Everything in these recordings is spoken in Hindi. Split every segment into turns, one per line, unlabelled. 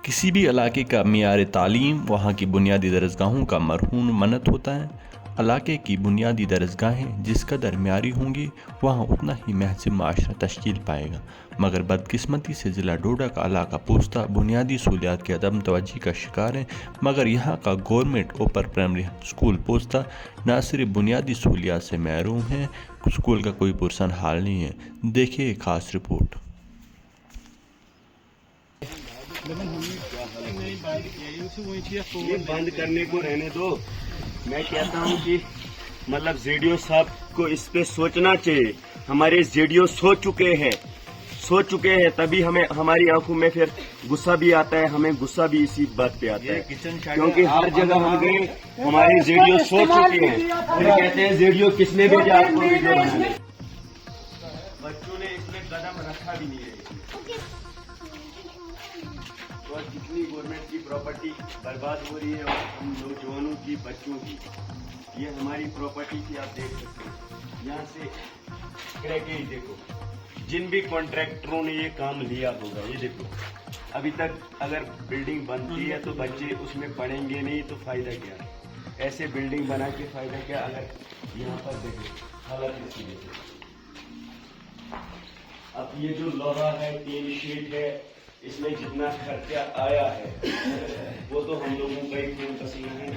किसी भी इलाके का मियार तालीम वहाँ की बुनियादी दरसगाहों का मरहून मन्नत होता है। इलाके की बुनियादी दरसगाहें जिस कदर मियारी होंगी वहाँ उतना ही महज़ब माशरा तश्कील पाएगा। मगर बदकिस्मती से ज़िला डोडा का इलाका पोस्ता बुनियादी सहूलियात की अदम तवज्जी का शिकार है। मगर यहाँ का गवर्नमेंट अपर प्राइमरी स्कूल पोस्ता न सिर्फ बुनियादी सहूलियात से महरूम है, स्कूल का कोई पुरसन हाल नहीं है। देखिए खास रिपोर्ट।
ये बंद करने को रहने दो। मैं कहता हूँ कि मतलब जेडीओ साहब को इस पे सोचना चाहिए। हमारे जेडीओ सो चुके हैं तभी हमें हमारी आंखों में फिर गुस्सा भी आता है। हमें गुस्सा भी इसी बात पे आता है क्योंकि हर जगह हम गए हमारे जेडीओ सो चुके हैं। फिर कहते हैं जेडीओ किसने भेजा आपको वीडियो बनाने। बच्चों ने इसमें कदम रखा भी नहीं है और कितनी गवर्नमेंट की प्रॉपर्टी बर्बाद हो रही है और हम नौजवानों की, बच्चों की। ये हमारी प्रॉपर्टी थी, आप देख सकते हैं। यहाँ से क्रैकेज देखो, जिन भी कॉन्ट्रैक्टरों ने ये काम लिया होगा, ये देखो अभी तक अगर बिल्डिंग बनती है तो बच्चे उसमें पढ़ेंगे नहीं तो फायदा क्या। ऐसे बिल्डिंग बना के फायदा क्या। अगर यहाँ पर देखो हालत इसकी देखो। अब ये जो लोहा है, टीन शीट है, इसमें जितना खर्चा आया है वो तो हम लोगों का ही खून पसीना है।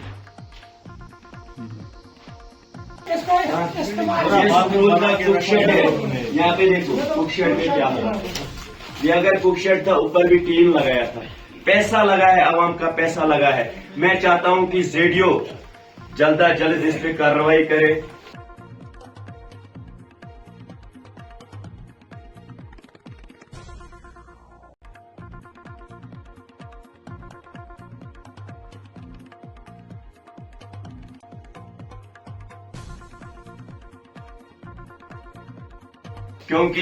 यहाँ पे देखो कुक शेड में क्या हुआ। ये अगर कुक शेड था ऊपर भी टीन लगाया था, पैसा लगा है, आवाम का पैसा लगा है। मैं चाहता हूँ कि जेडीओ जल्द अज जल्द इस पे कार्रवाई करे। क्योंकि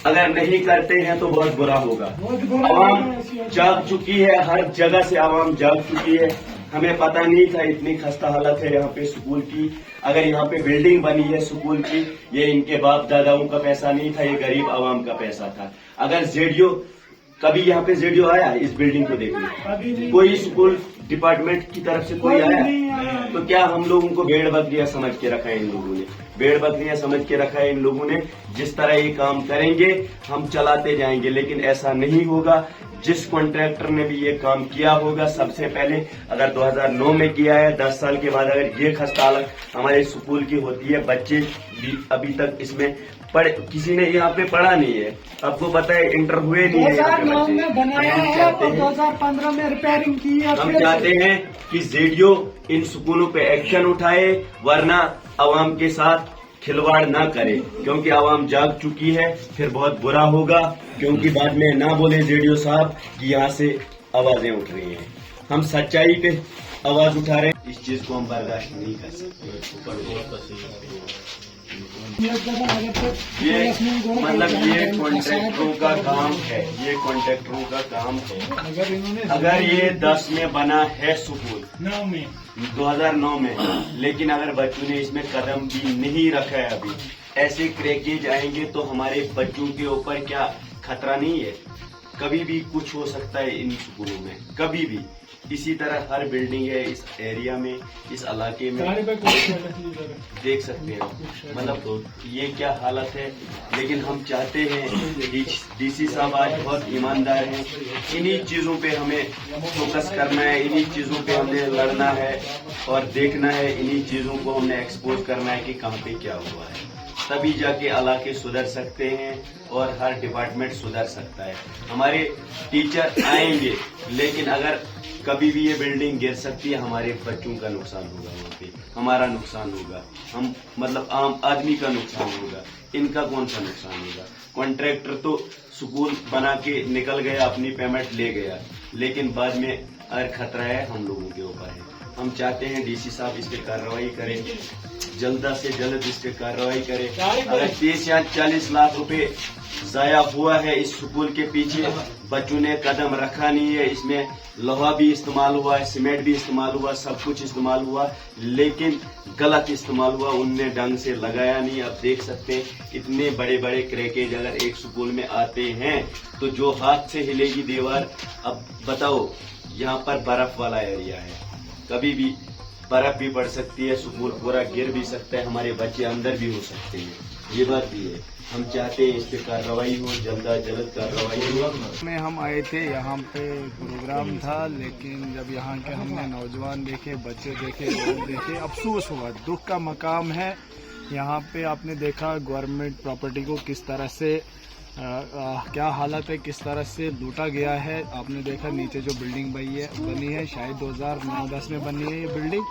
अगर नहीं करते हैं तो बहुत बुरा होगा। आवाम जाग चुकी है, हर जगह से आवाम जाग चुकी है। हमें पता नहीं था इतनी खस्ता हालत है यहाँ पे स्कूल की। अगर यहाँ पे बिल्डिंग बनी है स्कूल की, ये इनके बाप दादाओं का पैसा नहीं था, ये गरीब आवाम का पैसा था। अगर जेडीओ कभी यहाँ पे जेडीओ आया इस बिल्डिंग को देखने, कोई स्कूल डिपार्टमेंट की तरफ से कोई आया तो क्या हम लोगों को भेड़ बकरियां समझ के रखा है इन लोगों ने। भेड़ बकरियां समझ के रखा है इन लोगों ने। जिस तरह ये काम करेंगे हम चलाते जाएंगे, लेकिन ऐसा नहीं होगा। जिस कॉन्ट्रैक्टर ने भी ये काम किया होगा सबसे पहले, अगर 2009 में किया है, 10 साल के बाद अगर ये खस्ता हालत हमारे स्कूल की होती है, बच्चे भी अभी तक इसमें किसी ने यहाँ पे पढ़ा नहीं है। आपको पता है इंटर हुए नहीं है।
2009 में बनाया है और 2015 में रिपेयरिंग की है।
हम चाहते हैं कि जेडीओ इन स्कूलों पे एक्शन उठाए, वरना आवाम के साथ खिलवाड़ ना करे। क्योंकि आवाम जाग चुकी है, फिर बहुत बुरा होगा। क्योंकि बाद में ना बोले जेडीओ साहब कि यहाँ से आवाजें उठ रही हैं। हम सच्चाई पे आवाज उठा रहे हैं, इस चीज को हम बर्दाश्त नहीं कर सकते। ये मतलब ये कॉन्ट्रैक्टरों का काम है, ये कॉन्ट्रैक्टरों का काम है। अगर ये 10 में बना है स्कूल 2009 में, लेकिन अगर बच्चों ने इसमें कदम भी नहीं रखा है अभी, ऐसे क्रैकेज आएंगे तो हमारे बच्चों के ऊपर क्या खतरा नहीं है। कभी भी कुछ हो सकता है इन स्कूलों में, कभी भी। इसी तरह हर बिल्डिंग है इस एरिया में, इस इलाके में, देख सकते हैं। मतलब ये क्या हालत है। लेकिन हम चाहते हैं डीसी साहब आज बहुत ईमानदार हैं। इन्हीं चीजों पे हमें फोकस करना है, इन्हीं चीजों पे हमें लड़ना है और देखना है। इन्हीं चीजों को हमने एक्सपोज करना है कि कहाँ पे क्या हुआ है। तभी जाके इलाके सुधर सकते हैं और हर डिपार्टमेंट सुधर सकता है। हमारे टीचर आएंगे, लेकिन अगर कभी भी ये बिल्डिंग गिर सकती है, हमारे बच्चों का नुकसान होगा, वहाँ पे हमारा नुकसान होगा, हम मतलब आम आदमी का नुकसान होगा। इनका कौन सा नुकसान होगा। कॉन्ट्रैक्टर तो स्कूल बना के निकल गया, अपनी पेमेंट ले गया, लेकिन बाद में अगर खतरा है हम लोगों के ऊपर है। हम चाहते हैं डीसी साहब इस पे कार्रवाई करें, जल्द से जल्द इस पे कार्रवाई करें। अगर 30 या 40 लाख रुपए जाया हुआ है इस स्कूल के पीछे, बच्चों ने कदम रखा नहीं है, इसमें लोहा भी इस्तेमाल हुआ है, सीमेंट भी इस्तेमाल हुआ, सब कुछ इस्तेमाल हुआ, लेकिन गलत इस्तेमाल हुआ, उनने ढंग से लगाया नहीं। अब देख सकते हैं इतने बड़े बड़े क्रैकेज अगर एक स्कूल में आते हैं तो जो हाथ से हिलेगी दीवार। अब बताओ, यहाँ पर बर्फ वाला एरिया है, कभी भी बर्फ भी पड़ सकती है, स्कूल पूरा गिर भी सकता है, हमारे बच्चे अंदर भी हो सकते हैं, ये बात भी है। हम चाहते हैं इस पे कार्रवाई हो, जल्द कार्रवाई हो।
में हम आए थे, यहाँ पे प्रोग्राम था, लेकिन जब यहाँ के हमने नौजवान देखे, बच्चे देखे, लोग देखे, अफसोस हुआ, दुख का मकाम है। यहाँ पे आपने देखा गवर्नमेंट प्रॉपर्टी को किस तरह से क्या हालत है, किस तरह से लूटा गया है। आपने देखा नीचे जो बिल्डिंग बनी है शायद 2009-10 में बनी है ये बिल्डिंग,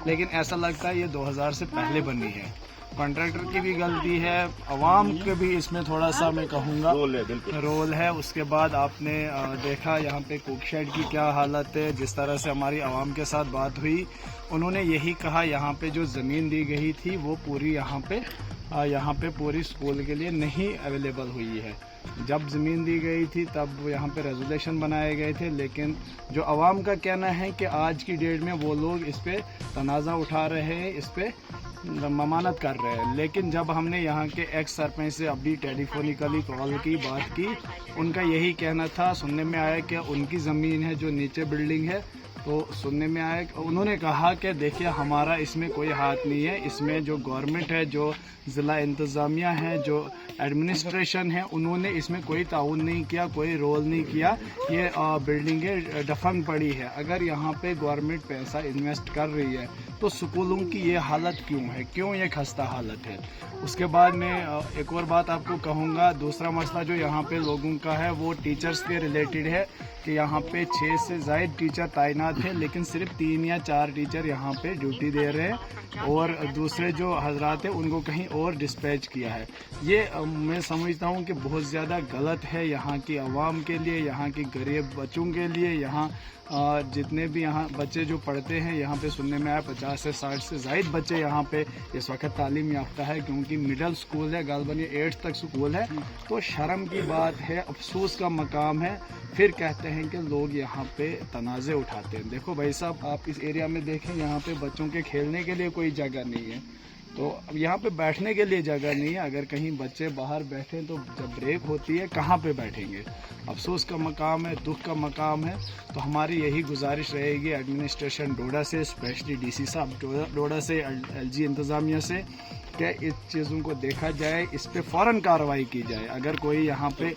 लेकिन ऐसा लगता है ये 2000 से पहले बनी है। कॉन्ट्रैक्टर की भी गलती है, अवाम के भी इसमें थोड़ा सा मैं कहूँगा रोल है। उसके बाद आपने देखा यहाँ पे कुक शेड की क्या हालत है। जिस तरह से हमारी अवाम के साथ बात हुई, उन्होंने यही कहा यहाँ पे जो ज़मीन दी गई थी वो पूरी यहाँ पे पूरी स्कूल के लिए नहीं अवेलेबल हुई है। जब ज़मीन दी गई थी तब यहाँ पे रेजोल्यूशन बनाए गए थे, लेकिन जो अवाम का कहना है कि आज की डेट में वो लोग इस पे तनाज़ा उठा रहे हैं, इस पे ममानत कर रहे हैं। लेकिन जब हमने यहाँ के एक्स सरपंच से अभी टेलीफोनिकली कॉल की, बात की, उनका यही कहना था, सुनने में आया कि उनकी ज़मीन है जो नीचे बिल्डिंग है, तो सुनने में आया, उन्होंने कहा कि देखिए हमारा इसमें कोई हाथ नहीं है, इसमें जो गवर्नमेंट है, जो ज़िला इंतज़ामिया है, जो एडमिनिस्ट्रेशन है, उन्होंने इसमें कोई ताउन नहीं किया, कोई रोल नहीं किया। ये बिल्डिंगें दफन पड़ी है। अगर यहाँ पे गवर्नमेंट पैसा इन्वेस्ट कर रही है तो स्कूलों की ये हालत क्यों है, क्यों ये खस्ता हालत है। उसके बाद मैं एक और बात आपको कहूँगा, दूसरा मसला जो यहाँ पे लोगों का है वो टीचर्स के रिलेटेड है कि यहाँ पे 6 से ज़ायद टीचर तैनात हैं, लेकिन सिर्फ 3 या 4 टीचर यहाँ पे ड्यूटी दे रहे हैं और दूसरे जो हजरात हैं उनको कहीं और डिस्पैच किया है। ये मैं समझता हूँ कि बहुत ज़्यादा गलत है यहाँ की आवाम के लिए, यहाँ की गरीब बच्चों के लिए। यहाँ जितने भी यहाँ बच्चे जो पढ़ते हैं, यहाँ पे सुनने में आया 50 से 60 से ज़ायद बच्चे यहाँ पे इस वक्त तालीम याफ्ता है, क्योंकि मिडिल स्कूल है, गालबन 8th तक स्कूल है। तो शर्म की बात है, अफसोस का मकाम है। फिर कहते हैं कि लोग यहाँ पे तनाज़े उठाते हैं। देखो भाई साहब, आप इस एरिया में देखें, यहाँ पे बच्चों के खेलने के लिए कोई जगह नहीं है, तो अब यहाँ पे बैठने के लिए जगह नहीं है। अगर कहीं बच्चे बाहर बैठें तो जब ब्रेक होती है कहाँ पे बैठेंगे। अफसोस का मकाम है, दुख का मकाम है। तो हमारी यही गुजारिश रहेगी एडमिनिस्ट्रेशन डोडा से, स्पेशली डीसी साहब डोडा से, एलजी इंतज़ामिया से, कि इस चीज़ों को देखा जाए, इस पे फ़ौरन कार्रवाई की जाए। अगर कोई यहाँ पे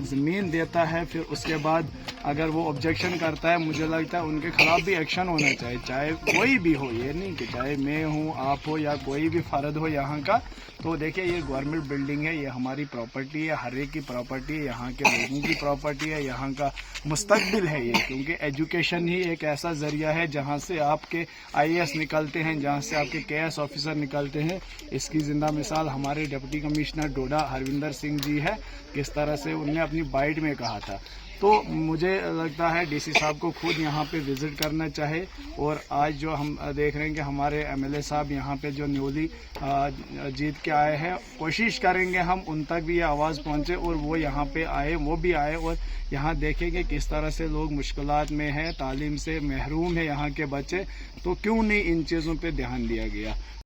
ज़मीन देता है, फिर उसके बाद अगर वो ऑब्जेक्शन करता है, मुझे लगता है उनके खिलाफ भी एक्शन होना चाहिए, चाहे कोई भी हो। ये नहीं कि चाहे मैं हूँ, आप हो, या कोई भी फ़र्द हो यहाँ का। तो देखिए, ये गवर्नमेंट बिल्डिंग है, ये हमारी प्रॉपर्टी है, हर एक की प्रॉपर्टी है, यहाँ के लोगों की प्रॉपर्टी है, यहाँ का मुस्तकबिल है ये। क्योंकि एजुकेशन ही एक ऐसा ज़रिया है जहाँ से आपके IAS निकलते हैं, जहाँ से आपके KS ऑफिसर निकलते हैं। इसकी ज़िंदा मिसाल हमारे डिप्टी कमिश्नर डोडा हरविंदर सिंह जी है, किस तरह से उन्होंने अपनी बाइट में कहा था। तो मुझे लगता है डीसी साहब को खुद यहाँ पे विज़िट करना चाहिए। और आज जो हम देख रहे हैं कि हमारे MLA साहब यहाँ पे जो न्यूली जीत के आए हैं, कोशिश करेंगे हम उन तक भी ये आवाज़ पहुँचे और वो यहाँ पे आए, वो भी आए और यहाँ देखेंगे किस तरह से लोग मुश्किलात में हैं, तालीम से महरूम है यहाँ के बच्चे। तो क्यों नहीं इन चीज़ों पे ध्यान दिया गया।